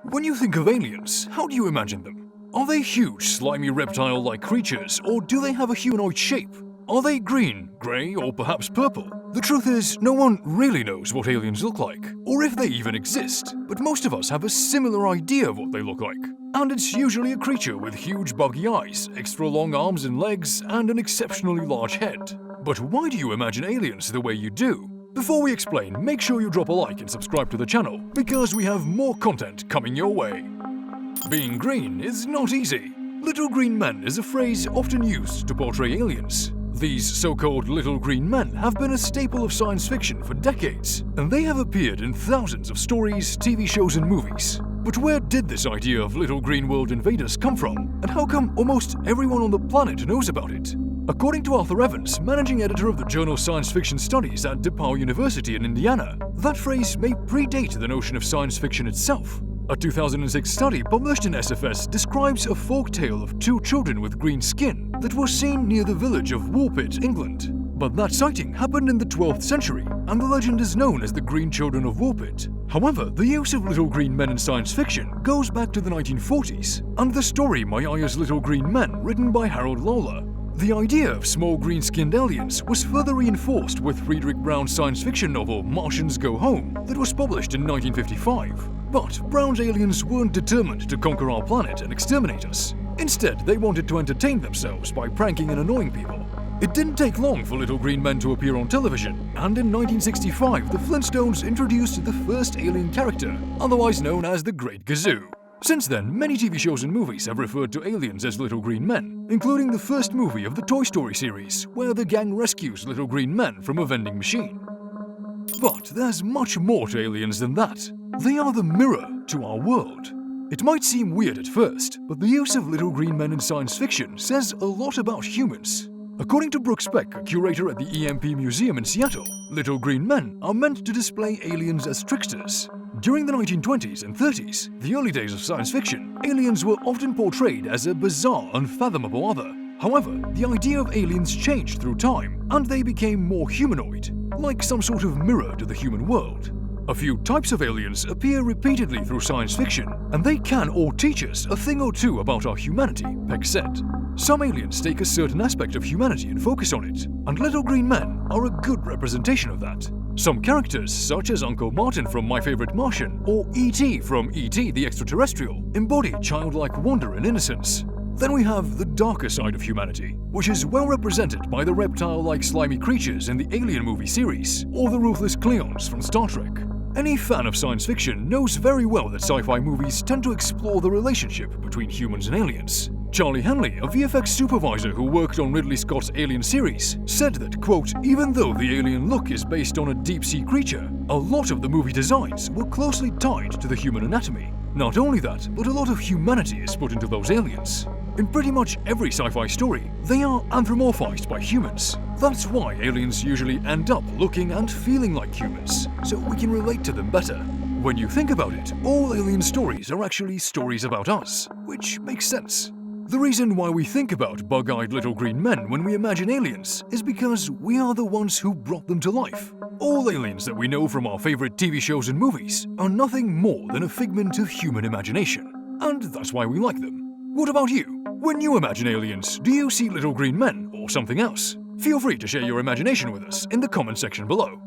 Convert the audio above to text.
When you think of aliens, how do you imagine them? Are they huge, slimy reptile-like creatures, or do they have a humanoid shape? Are they green, grey, or perhaps purple? The truth is, no one really knows what aliens look like, or if they even exist, but most of us have a similar idea of what they look like. And it's usually a creature with huge buggy eyes, extra long arms and legs, and an exceptionally large head. But why do you imagine aliens the way you do? Before we explain, make sure you drop a like and subscribe to the channel, because we have more content coming your way. Being green is not easy. Little green men is a phrase often used to portray aliens. These so-called little green men have been a staple of science fiction for decades, and they have appeared in thousands of stories, TV shows and movies. But where did this idea of little green world invaders come from, and how come almost everyone on the planet knows about it? According to Arthur Evans, managing editor of the journal Science Fiction Studies at DePauw University in Indiana, that phrase may predate the notion of science fiction itself. A 2006 study published in SFS describes a folk tale of two children with green skin that was seen near the village of Woolpit, England. But that sighting happened in the 12th century, and the legend is known as the Green Children of Woolpit. However, the use of little green men in science fiction goes back to the 1940s, and the story My Aya's Little Green Men, written by Harold Lawler. The idea of small green-skinned aliens was further reinforced with Friedrich Brown's science fiction novel Martians Go Home that was published in 1955. But Brown's aliens weren't determined to conquer our planet and exterminate us. Instead, they wanted to entertain themselves by pranking and annoying people. It didn't take long for little green men to appear on television, and in 1965 the Flintstones introduced the first alien character, otherwise known as the Great Gazoo. Since then, many TV shows and movies have referred to aliens as little green men, including the first movie of the Toy Story series, where the gang rescues little green men from a vending machine. But there's much more to aliens than that. They are the mirror to our world. It might seem weird at first, but the use of little green men in science fiction says a lot about humans. According to Brooke Speck, a curator at the EMP Museum in Seattle, little green men are meant to display aliens as tricksters. During the 1920s and 30s, the early days of science fiction, aliens were often portrayed as a bizarre, unfathomable other. However, the idea of aliens changed through time, and they became more humanoid, like some sort of mirror to the human world. A few types of aliens appear repeatedly through science fiction, and they can all teach us a thing or two about our humanity, Peck said. Some aliens take a certain aspect of humanity and focus on it, and little green men are a good representation of that. Some characters, such as Uncle Martin from My Favorite Martian or E.T. from E.T. the Extraterrestrial, embody childlike wonder and innocence. Then we have the darker side of humanity, which is well represented by the reptile-like slimy creatures in the Alien movie series, or the ruthless Cleons from Star Trek. Any fan of science fiction knows very well that sci-fi movies tend to explore the relationship between humans and aliens. Charlie Henley, a VFX supervisor who worked on Ridley Scott's Alien series, said that, quote, even though the alien look is based on a deep-sea creature, a lot of the movie designs were closely tied to the human anatomy. Not only that, but a lot of humanity is put into those aliens. In pretty much every sci-fi story, they are anthropomorphized by humans. That's why aliens usually end up looking and feeling like humans, so we can relate to them better. When you think about it, all alien stories are actually stories about us, which makes sense. The reason why we think about bug-eyed little green men when we imagine aliens is because we are the ones who brought them to life. All aliens that we know from our favorite TV shows and movies are nothing more than a figment of human imagination, and that's why we like them. What about you? When you imagine aliens, do you see little green men or something else? Feel free to share your imagination with us in the comment section below.